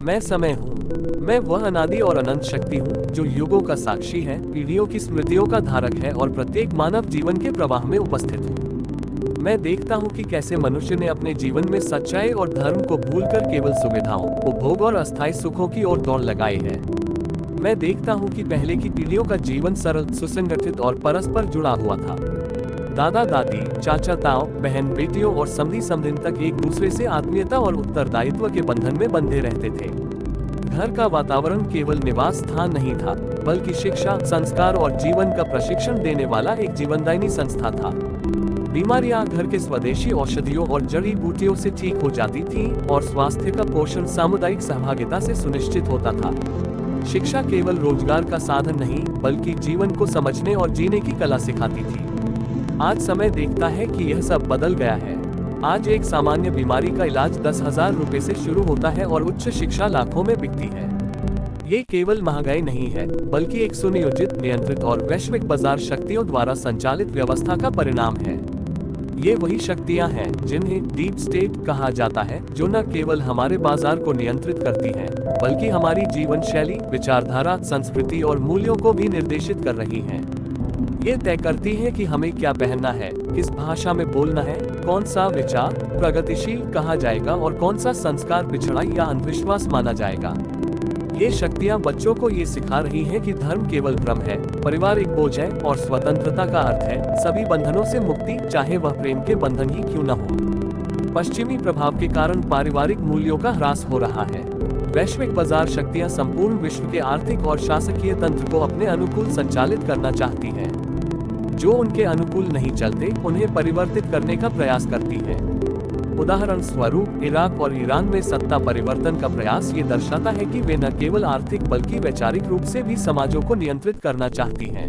मैं समय हूँ। मैं वह अनादि और अनंत शक्ति हूँ जो युगों का साक्षी है, पीढ़ियों की स्मृतियों का धारक है और प्रत्येक मानव जीवन के प्रवाह में उपस्थित हूँ। मैं देखता हूँ कि कैसे मनुष्य ने अपने जीवन में सच्चाई और धर्म को भूलकर केवल सुविधाओं, उपभोग और अस्थायी सुखों की ओर दौड़ लगाई है। मैं देखता हूँ कि पहले की पीढ़ियों का जीवन सरल, सुसंगठित और परस्पर जुड़ा हुआ था। दादा दादी, चाचा ताऊ, बहन बेटियों और समधी समधिन तक एक दूसरे से आत्मीयता और उत्तरदायित्व के बंधन में बंधे रहते थे। घर का वातावरण केवल निवास स्थान नहीं था, बल्कि शिक्षा, संस्कार और जीवन का प्रशिक्षण देने वाला एक जीवनदायिनी संस्था था। बीमारियां घर के स्वदेशी औषधियों और जड़ी बूटियों से ठीक हो जाती थीं और स्वास्थ्य का पोषण सामुदायिक सहभागिता से सुनिश्चित होता था। शिक्षा केवल रोजगार का साधन नहीं, बल्कि जीवन को समझने और जीने की कला सिखाती थी। आज समय देखता है कि यह सब बदल गया है। आज एक सामान्य बीमारी का इलाज 10,000 रुपए से शुरू होता है और उच्च शिक्षा लाखों में बिकती है। ये केवल महंगाई नहीं है, बल्कि एक सुनियोजित, नियंत्रित और वैश्विक बाजार शक्तियों द्वारा संचालित व्यवस्था का परिणाम है। ये वही शक्तियां हैं जिन्हें डीप स्टेट कहा जाता है, जो न केवल हमारे बाजार को नियंत्रित करती हैं, बल्कि हमारी जीवन शैली, विचारधारा, संस्कृति और मूल्यों को भी निर्देशित कर रही हैं। ये तय करती है कि हमें क्या पहनना है, किस भाषा में बोलना है, कौन सा विचार प्रगतिशील कहा जाएगा और कौन सा संस्कार पिछड़ा या अंधविश्वास माना जाएगा। ये शक्तियां बच्चों को ये सिखा रही हैं कि धर्म केवल भ्रम है, परिवार एक बोझ है और स्वतंत्रता का अर्थ है सभी बंधनों से मुक्ति, चाहे वह प्रेम के बंधन ही क्यों न हो। पश्चिमी प्रभाव के कारण पारिवारिक मूल्यों का ह्रास हो रहा है। वैश्विक बाजार शक्तियां संपूर्ण विश्व के आर्थिक और शासकीय तंत्र को अपने अनुकूल संचालित करना चाहती हैं। जो उनके अनुकूल नहीं चलते, उन्हें परिवर्तित करने का प्रयास करती है। उदाहरण स्वरूप, इराक और ईरान में सत्ता परिवर्तन का प्रयास ये दर्शाता है कि वे न केवल आर्थिक बल्कि वैचारिक रूप से भी समाजों को नियंत्रित करना चाहती हैं।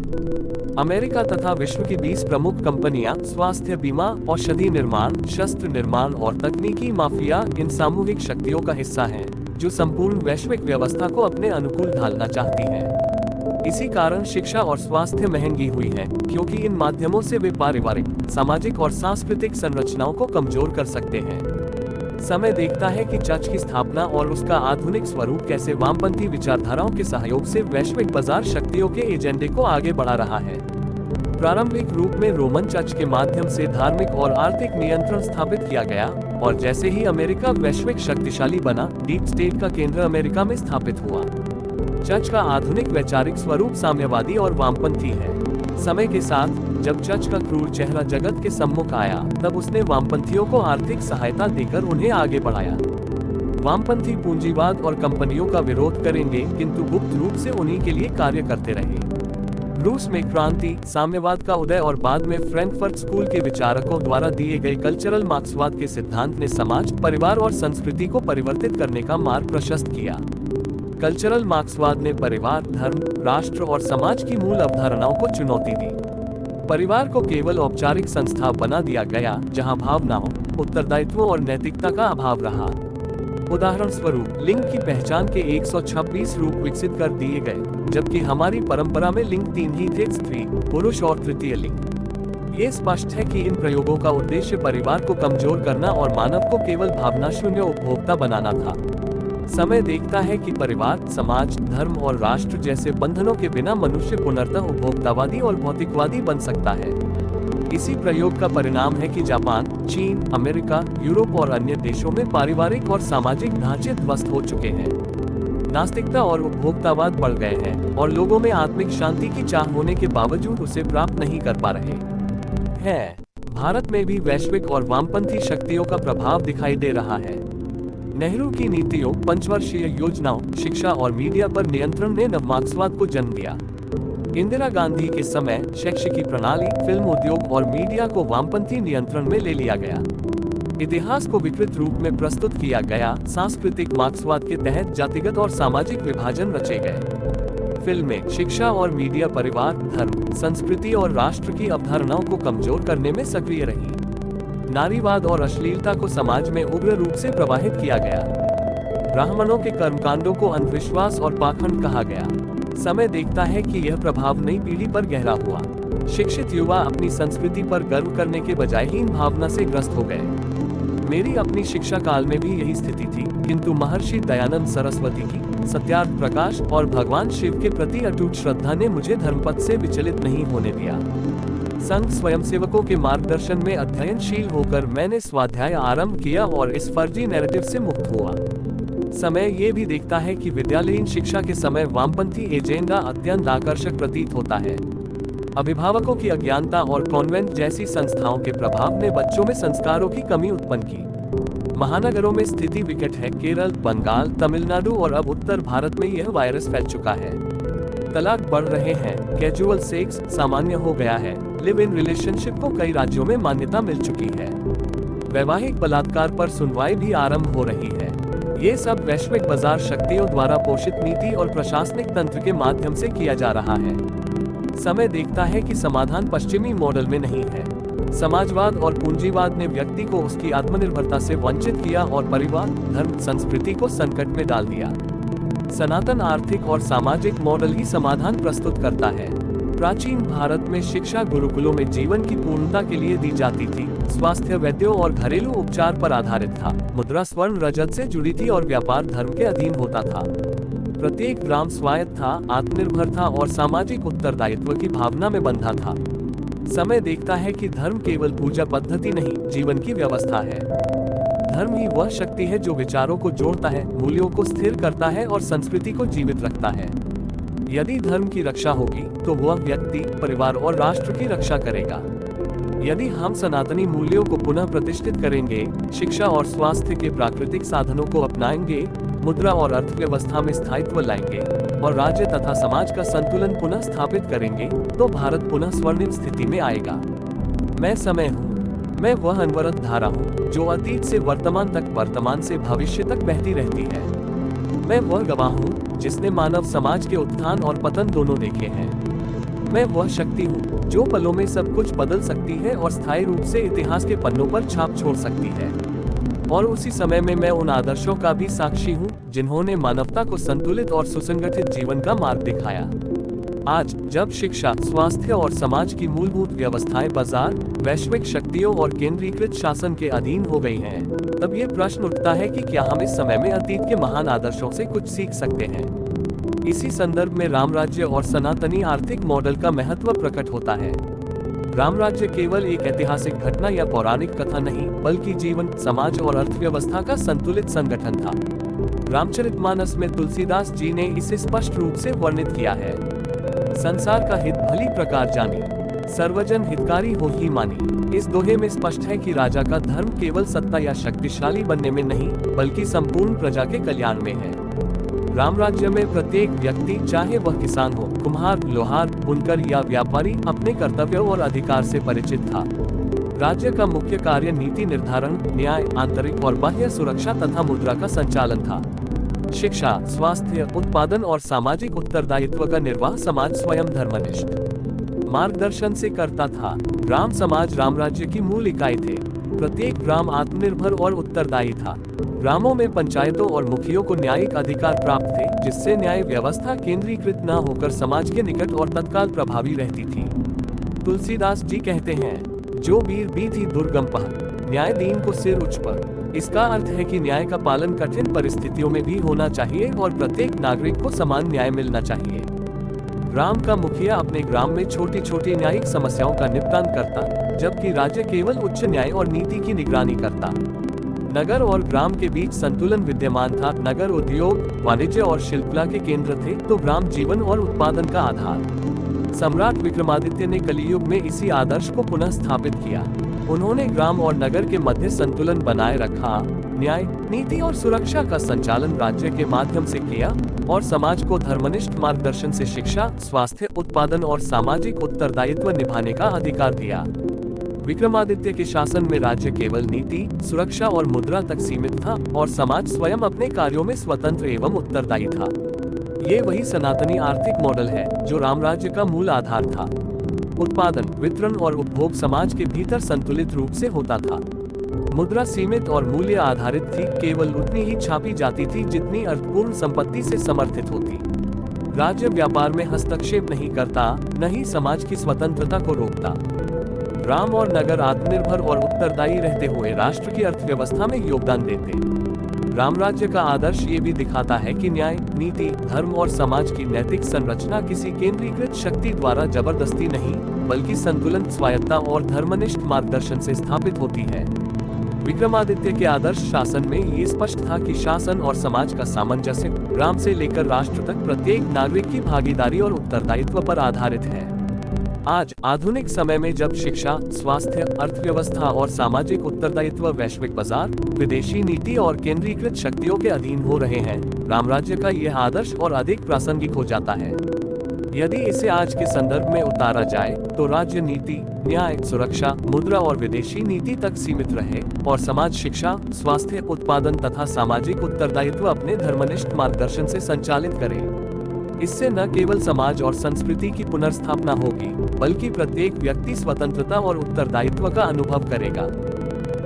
अमेरिका तथा विश्व की 20 प्रमुख कंपनियां स्वास्थ्य बीमा, औषधि निर्माण, शस्त्र निर्माण और तकनीकी माफिया इन सामूहिक शक्तियों का हिस्सा हैं, जो संपूर्ण वैश्विक व्यवस्था को अपने अनुकूल ढालना चाहती हैं। इसी कारण शिक्षा और स्वास्थ्य महंगी हुई है, क्योंकि इन माध्यमों से वे पारिवारिक, सामाजिक और सांस्कृतिक संरचनाओं को कमजोर कर सकते हैं। समय देखता है कि चर्च की स्थापना और उसका आधुनिक स्वरूप कैसे वामपंथी विचारधाराओं के सहयोग से वैश्विक बाजार शक्तियों के एजेंडे को आगे बढ़ा रहा है। प्रारंभिक रूप में रोमन चर्च के माध्यम से धार्मिक और आर्थिक नियंत्रण स्थापित किया गया, और जैसे ही अमेरिका वैश्विक शक्तिशाली बना, डीप स्टेट का केंद्र अमेरिका में स्थापित हुआ। चर्च का आधुनिक वैचारिक स्वरूप साम्यवादी और वामपंथी है। समय के साथ जब चर्च का क्रूर चेहरा जगत के सम्मुख आया, तब उसने वामपंथियों को आर्थिक सहायता देकर उन्हें आगे बढ़ाया। वामपंथी पूंजीवाद और कंपनियों का विरोध करेंगे, किंतु गुप्त रूप से उन्हीं के लिए कार्य करते रहे। रूस में क्रांति, साम्यवाद का उदय और बाद में फ्रैंकफर्ट स्कूल के विचारकों द्वारा दिए गए कल्चरल मार्क्सवाद के सिद्धांत ने समाज, परिवार और संस्कृति को परिवर्तित करने का मार्ग प्रशस्त किया। कल्चरल मार्क्सवाद ने परिवार, धर्म, राष्ट्र और समाज की मूल अवधारणाओं को चुनौती दी। परिवार को केवल औपचारिक संस्था बना दिया गया, जहां भावनाओं, उत्तरदायित्व और नैतिकता का अभाव रहा। उदाहरण स्वरूप, लिंग की पहचान के 126 रूप विकसित कर दिए गए, जबकि हमारी परंपरा में लिंग 3 ही थे, स्त्री, पुरुष और तृतीय लिंग। ये स्पष्ट है कि इन प्रयोगों का उद्देश्य परिवार को कमजोर करना और मानव को केवल भावना शून्य उपभोक्ता बनाना था। समय देखता है कि परिवार, समाज, धर्म और राष्ट्र जैसे बंधनों के बिना मनुष्य पुनर्तः उपभोक्तावादी और भौतिकवादी बन सकता है। इसी प्रयोग का परिणाम है कि जापान, चीन, अमेरिका, यूरोप और अन्य देशों में पारिवारिक और सामाजिक ढांचे ध्वस्त हो चुके हैं। नास्तिकता और उपभोक्तावाद बढ़ गए हैं और लोगों में आत्मिक शांति की चाह होने के बावजूद उसे प्राप्त नहीं कर पा रहे हैं। भारत में भी वैश्विक और वामपंथी शक्तियों का प्रभाव दिखाई दे रहा है। नेहरू की नीतियों, पंचवर्षीय योजनाओं, शिक्षा और मीडिया पर नियंत्रण ने नवमार्क्सवाद को जन्म दिया। इंदिरा गांधी के समय शैक्षिक प्रणाली, फिल्म उद्योग और मीडिया को वामपंथी नियंत्रण में ले लिया गया। इतिहास को विकृत रूप में प्रस्तुत किया गया। सांस्कृतिक मार्क्सवाद के तहत जातिगत और सामाजिक विभाजन रचे गए। फिल्में, शिक्षा और मीडिया परिवार, धर्म, संस्कृति और राष्ट्र की अवधारणाओं को कमजोर करने में सक्रिय रही। नारीवाद और अश्लीलता को समाज में उग्र रूप से प्रवाहित किया गया। ब्राह्मणों के कर्मकांडों को अंधविश्वास और पाखंड कहा गया। समय देखता है कि यह प्रभाव नई पीढ़ी पर गहरा हुआ। शिक्षित युवा अपनी संस्कृति पर गर्व करने के बजाय हीन भावना से ग्रस्त हो गए। मेरी अपनी शिक्षा काल में भी यही स्थिति थी, किंतु महर्षि दयानंद सरस्वती की सत्यार्थ प्रकाश और भगवान शिव के प्रति अटूट श्रद्धा ने मुझे धर्मपथ से विचलित नहीं होने दिया। संघ स्वयंसेवकों के मार्गदर्शन में अध्ययनशील होकर मैंने स्वाध्याय आरंभ किया और इस फर्जी नैरेटिव से मुक्त हुआ। समय ये भी देखता है कि विद्यालयीन शिक्षा के समय वामपंथी एजेंडा अत्यंत आकर्षक प्रतीत होता है। अभिभावकों की अज्ञानता और कॉन्वेंट जैसी संस्थाओं के प्रभाव ने बच्चों में संस्कारों की कमी उत्पन्न की। महानगरों में स्थिति विकट है। केरल, बंगाल, तमिलनाडु और अब उत्तर भारत में यह वायरस फैल चुका है। तलाक बढ़ रहे हैं, कैजुअल सेक्स सामान्य हो गया है, लिव इन रिलेशनशिप को कई राज्यों में मान्यता मिल चुकी है। वैवाहिक बलात्कार पर सुनवाई भी आरंभ हो रही है। ये सब वैश्विक बाजार शक्तियों द्वारा पोषित नीति और प्रशासनिक तंत्र के माध्यम से किया जा रहा है। समय देखता है कि समाधान पश्चिमी मॉडल में नहीं है। समाजवाद और पूंजीवाद ने व्यक्ति को उसकी आत्मनिर्भरता से वंचित किया और परिवार, धर्म, संस्कृति को संकट में डाल दिया। सनातन आर्थिक और सामाजिक मॉडल ही समाधान प्रस्तुत करता है। प्राचीन भारत में शिक्षा गुरुकुलों में जीवन की पूर्णता के लिए दी जाती थी। स्वास्थ्य वैद्यों और घरेलू उपचार पर आधारित था। मुद्रा स्वर्ण रजत से जुड़ी थी और व्यापार धर्म के अधीन होता था। प्रत्येक ग्राम स्वायत्त था, आत्मनिर्भर था और सामाजिक उत्तरदायित्व की भावना में बंधा था। समय देखता है कि धर्म केवल पूजा पद्धति नहीं, जीवन की व्यवस्था है। धर्म ही वह शक्ति है जो विचारों को जोड़ता है, मूल्यों को स्थिर करता है और संस्कृति को जीवित रखता है। यदि धर्म की रक्षा होगी तो वह व्यक्ति, परिवार और राष्ट्र की रक्षा करेगा। यदि हम सनातनी मूल्यों को पुनः प्रतिष्ठित करेंगे, शिक्षा और स्वास्थ्य के प्राकृतिक साधनों को अपनाएंगे, मुद्रा और अर्थव्यवस्था में स्थायित्व लाएंगे और राज्य तथा समाज का संतुलन पुनः स्थापित करेंगे, तो भारत पुनः स्वर्णिम स्थिति में आएगा। मैं समय हूँ। मैं वह अनवरत धारा हूँ जो अतीत से वर्तमान तक, वर्तमान से भविष्य तक बहती रहती है। मैं वह गवाह हूँ जिसने मानव समाज के उत्थान और पतन दोनों देखे हैं। मैं वह शक्ति हूँ जो पलों में सब कुछ बदल सकती है और स्थायी रूप से इतिहास के पन्नों पर छाप छोड़ सकती है। और उसी समय में मैं उन आदर्शों का भी साक्षी हूँ जिन्होंने मानवता को संतुलित और सुसंगठित जीवन का मार्ग दिखाया। आज जब शिक्षा, स्वास्थ्य और समाज की मूलभूत व्यवस्थाएं बाजार, वैश्विक शक्तियों और केंद्रीकृत शासन के अधीन हो गई हैं, तब ये प्रश्न उठता है कि क्या हम इस समय में अतीत के महान आदर्शों से कुछ सीख सकते हैं। इसी संदर्भ में रामराज्य और सनातनी आर्थिक मॉडल का महत्व प्रकट होता है। रामराज्य केवल एक ऐतिहासिक घटना या पौराणिक कथा नहीं, बल्कि जीवन, समाज और अर्थव्यवस्था का संतुलित संगठन था। रामचरितमानस में तुलसीदास जी ने इसे स्पष्ट रूप से वर्णित किया है। संसार का हित भली प्रकार जानी, सर्वजन हितकारी हो ही मानी। इस दोहे में स्पष्ट है कि राजा का धर्म केवल सत्ता या शक्तिशाली बनने में नहीं, बल्कि संपूर्ण प्रजा के कल्याण में है। राम राज्य में प्रत्येक व्यक्ति, चाहे वह किसान हो, कुम्हार, लोहार, बुनकर या व्यापारी, अपने कर्तव्यों और अधिकार से परिचित था। राज्य का मुख्य कार्य नीति निर्धारण, न्याय, आंतरिक और बाह्य सुरक्षा तथा मुद्रा का संचालन था। शिक्षा, स्वास्थ्य, उत्पादन और सामाजिक उत्तरदायित्व का निर्वाह समाज स्वयं धर्मनिष्ठ मार्गदर्शन से करता था। ग्राम समाज राम राज्य की मूल इकाई थे। प्रत्येक ग्राम आत्मनिर्भर और उत्तरदायी था। ग्रामों में पंचायतों और मुखियों को न्यायिक अधिकार प्राप्त थे, जिससे न्याय व्यवस्था केंद्रीकृत न होकर समाज के निकट और तत्काल प्रभावी रहती थी। तुलसीदास जी कहते हैं, जो वीर बीथी दुर्गम पहल, न्याय दीन को सिर उच्च पर। इसका अर्थ है कि न्याय का पालन कठिन परिस्थितियों में भी होना चाहिए और प्रत्येक नागरिक को समान न्याय मिलना चाहिए। ग्राम का मुखिया अपने ग्राम में छोटी छोटी न्यायिक समस्याओं का निपटान करता, जबकि राज्य केवल उच्च न्याय और नीति की निगरानी करता। नगर और ग्राम के बीच संतुलन विद्यमान था। नगर उद्योग, वाणिज्य और शिल्पकला के केंद्र थे, तो ग्राम जीवन और उत्पादन का आधार। सम्राट विक्रमादित्य ने कलियुग में इसी आदर्श को पुनः स्थापित किया। उन्होंने ग्राम और नगर के मध्य संतुलन बनाए रखा, न्याय, नीति और सुरक्षा का संचालन राज्य के माध्यम से किया और समाज को धर्मनिष्ठ मार्गदर्शन से शिक्षा, स्वास्थ्य, उत्पादन और सामाजिक उत्तरदायित्व निभाने का अधिकार दिया। विक्रमादित्य के शासन में राज्य केवल नीति, सुरक्षा और मुद्रा तक सीमित था और समाज स्वयं अपने कार्यों में स्वतंत्र एवं उत्तरदायी था। ये वही सनातनी आर्थिक मॉडल है जो रामराज्य का मूल आधार था। उत्पादन, वितरण और उपभोग समाज के भीतर संतुलित रूप से होता था। मुद्रा सीमित और मूल्य आधारित थी, केवल उतनी ही छापी जाती थी जितनी अर्थपूर्ण संपत्ति से समर्थित होती। राज्य व्यापार में हस्तक्षेप नहीं करता, न ही समाज की स्वतंत्रता को रोकता। ग्राम और नगर आत्मनिर्भर और उत्तरदायी रहते हुए राष्ट्र की अर्थव्यवस्था में योगदान देते। राम राज्य का आदर्श ये भी दिखाता है कि न्याय, नीति, धर्म और समाज की नैतिक संरचना किसी केंद्रीकृत शक्ति द्वारा जबरदस्ती नहीं, बल्कि संतुलन, स्वायत्ता और धर्मनिष्ठ मार्गदर्शन से स्थापित होती है। विक्रमादित्य के आदर्श शासन में ये स्पष्ट था कि शासन और समाज का सामंजस्य ग्राम से लेकर राष्ट्र तक प्रत्येक नागरिक की भागीदारी और उत्तरदायित्व पर आधारित है। आज आधुनिक समय में जब शिक्षा, स्वास्थ्य, अर्थव्यवस्था और सामाजिक उत्तरदायित्व वैश्विक बाजार, विदेशी नीति और केंद्रीकृत शक्तियों के अधीन हो रहे हैं, राम राज्य का यह आदर्श और अधिक प्रासंगिक हो जाता है। यदि इसे आज के संदर्भ में उतारा जाए तो राज्य नीति, न्याय, सुरक्षा, मुद्रा और विदेशी नीति तक सीमित रहे और समाज शिक्षा, स्वास्थ्य, उत्पादन तथा सामाजिक उत्तरदायित्व अपने धर्मनिष्ठ मार्गदर्शन से संचालित करे। इससे न केवल समाज और संस्कृति की पुनर्स्थापना होगी, बल्कि प्रत्येक व्यक्ति स्वतंत्रता और उत्तरदायित्व का अनुभव करेगा।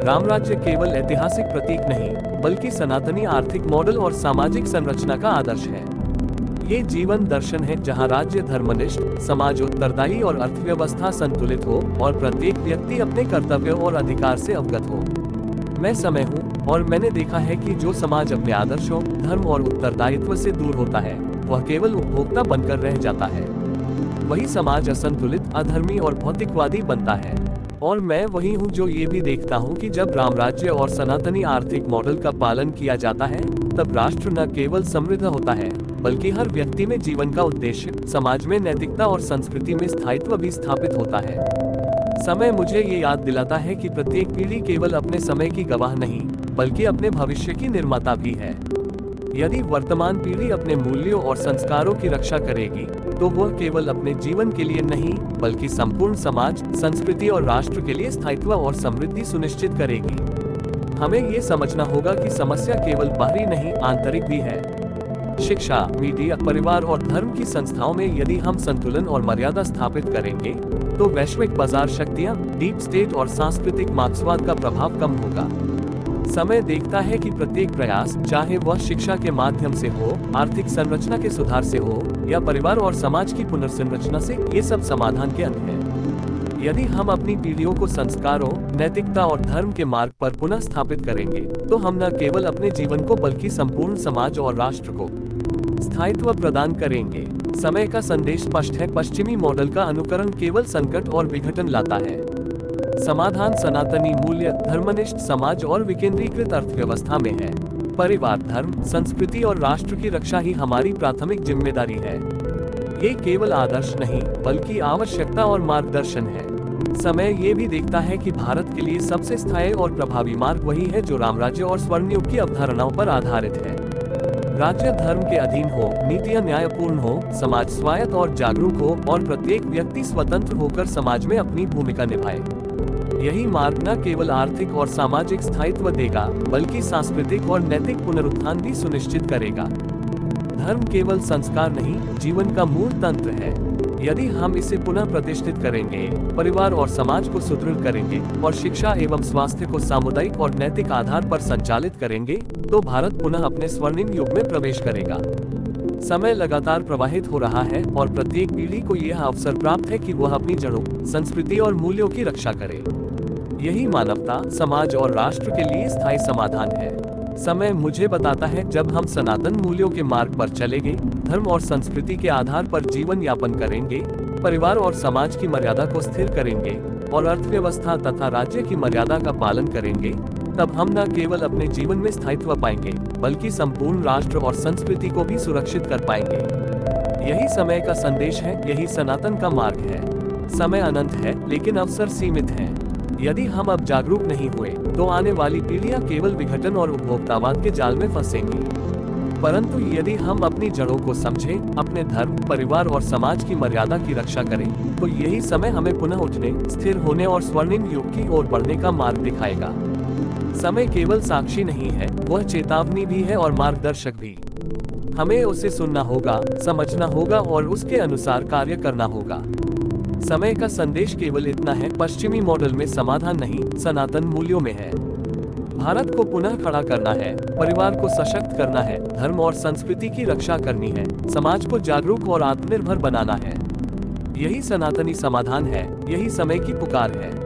राम राज्य केवल ऐतिहासिक प्रतीक नहीं, बल्कि सनातनी आर्थिक मॉडल और सामाजिक संरचना का आदर्श है। ये जीवन दर्शन है जहां राज्य धर्मनिष्ठ, समाज उत्तरदायी और अर्थव्यवस्था संतुलित हो और प्रत्येक व्यक्ति अपने कर्तव्यों और अधिकार से अवगत हो। मैं समय हूँ और मैंने देखा है कि जो समाज अपने आदर्शों, धर्म और उत्तरदायित्व से दूर होता है, वह केवल उपभोक्ता बनकर रह जाता है। वही समाज असंतुलित, अधर्मी और भौतिकवादी बनता है। और मैं वही हूँ जो ये भी देखता हूँ कि जब राम राज्य और सनातनी आर्थिक मॉडल का पालन किया जाता है, तब राष्ट्र न केवल समृद्ध होता है, बल्कि हर व्यक्ति में जीवन का उद्देश्य, समाज में नैतिकता और संस्कृति में स्थायित्व भी स्थापित होता है। समय मुझे ये याद दिलाता है कि प्रत्येक पीढ़ी केवल अपने समय की गवाह नहीं, बल्कि अपने भविष्य की निर्माता भी है। यदि वर्तमान पीढ़ी अपने मूल्यों और संस्कारों की रक्षा करेगी, तो वह केवल अपने जीवन के लिए नहीं, बल्कि संपूर्ण समाज, संस्कृति और राष्ट्र के लिए स्थायित्व और समृद्धि सुनिश्चित करेगी। हमें ये समझना होगा कि समस्या केवल बाहरी नहीं, आंतरिक भी है। शिक्षा, मीडिया, परिवार और धर्म की संस्थाओं में यदि हम संतुलन और मर्यादा स्थापित करेंगे, तो वैश्विक बाजार शक्तियां, डीप स्टेट और सांस्कृतिक मार्क्सवाद का प्रभाव कम होगा। समय देखता है कि प्रत्येक प्रयास, चाहे वह शिक्षा के माध्यम से हो, आर्थिक संरचना के सुधार से हो, या परिवार और समाज की पुनर्संरचना से, ये सब समाधान के अंत है। यदि हम अपनी पीढ़ियों को संस्कारों, नैतिकता और धर्म के मार्ग पर पुनः स्थापित करेंगे, तो हम न केवल अपने जीवन को बल्कि संपूर्ण समाज और राष्ट्र को स्थायित्व प्रदान करेंगे। समय का संदेश स्पष्ट है, पश्चिमी मॉडल का अनुकरण केवल संकट और विघटन लाता है। समाधान सनातनी मूल्य, धर्मनिष्ठ समाज और विकेंद्रीकृत अर्थव्यवस्था में है। परिवार, धर्म, संस्कृति और राष्ट्र की रक्षा ही हमारी प्राथमिक जिम्मेदारी है। ये केवल आदर्श नहीं, बल्कि आवश्यकता और मार्गदर्शन है। समय ये भी देखता है कि भारत के लिए सबसे स्थायी और प्रभावी मार्ग वही है जो राम राज्य और स्वर्णयुग की अवधारणाओं पर आधारित है। राज्य धर्म के अधीन हो, नीतियां न्यायपूर्ण हो, समाज स्वायत्त और जागरूक हो और प्रत्येक व्यक्ति स्वतंत्र होकर समाज में अपनी भूमिका निभाए। यही मार्ग न केवल आर्थिक और सामाजिक स्थायित्व देगा, बल्कि सांस्कृतिक और नैतिक पुनरुत्थान भी सुनिश्चित करेगा। धर्म केवल संस्कार नहीं, जीवन का मूल तंत्र है। यदि हम इसे पुनः प्रतिष्ठित करेंगे, परिवार और समाज को सुदृढ़ करेंगे और शिक्षा एवं स्वास्थ्य को सामुदायिक और नैतिक आधार पर संचालित करेंगे, तो भारत पुनः अपने स्वर्णिम युग में प्रवेश करेगा। समय लगातार प्रवाहित हो रहा है और प्रत्येक पीढ़ी को यह अवसर प्राप्त है कि वह अपनी जड़ों, संस्कृति और मूल्यों की रक्षा करे। यही मानवता, समाज और राष्ट्र के लिए स्थायी समाधान है। समय मुझे बताता है, जब हम सनातन मूल्यों के मार्ग पर चलेंगे, धर्म और संस्कृति के आधार पर जीवन यापन करेंगे, परिवार और समाज की मर्यादा को स्थिर करेंगे और अर्थव्यवस्था तथा राज्य की मर्यादा का पालन करेंगे, तब हम न केवल अपने जीवन में स्थायित्व पाएंगे, बल्कि संपूर्ण राष्ट्र और संस्कृति को भी सुरक्षित कर पाएंगे। यही समय का संदेश है, यही सनातन का मार्ग है। समय अनंत है, लेकिन अवसर सीमित है। यदि हम अब जागरूक नहीं हुए, तो आने वाली पीढ़ियां केवल विघटन और उपभोक्तावाद के जाल में फंसेंगी। परंतु यदि हम अपनी जड़ों को समझें, अपने धर्म, परिवार और समाज की मर्यादा की रक्षा करें, तो यही समय हमें पुनः उठने, स्थिर होने और स्वर्णिम युग की ओर बढ़ने का मार्ग दिखाएगा। समय केवल साक्षी नहीं है, वह चेतावनी भी है और मार्गदर्शक भी। हमें उसे सुनना होगा, समझना होगा और उसके अनुसार कार्य करना होगा। समय का संदेश केवल इतना है, पश्चिमी मॉडल में समाधान नहीं, सनातन मूल्यों में है। भारत को पुनः खड़ा करना है, परिवार को सशक्त करना है, धर्म और संस्कृति की रक्षा करनी है, समाज को जागरूक और आत्मनिर्भर बनाना है। यही सनातनी समाधान है, यही समय की पुकार है।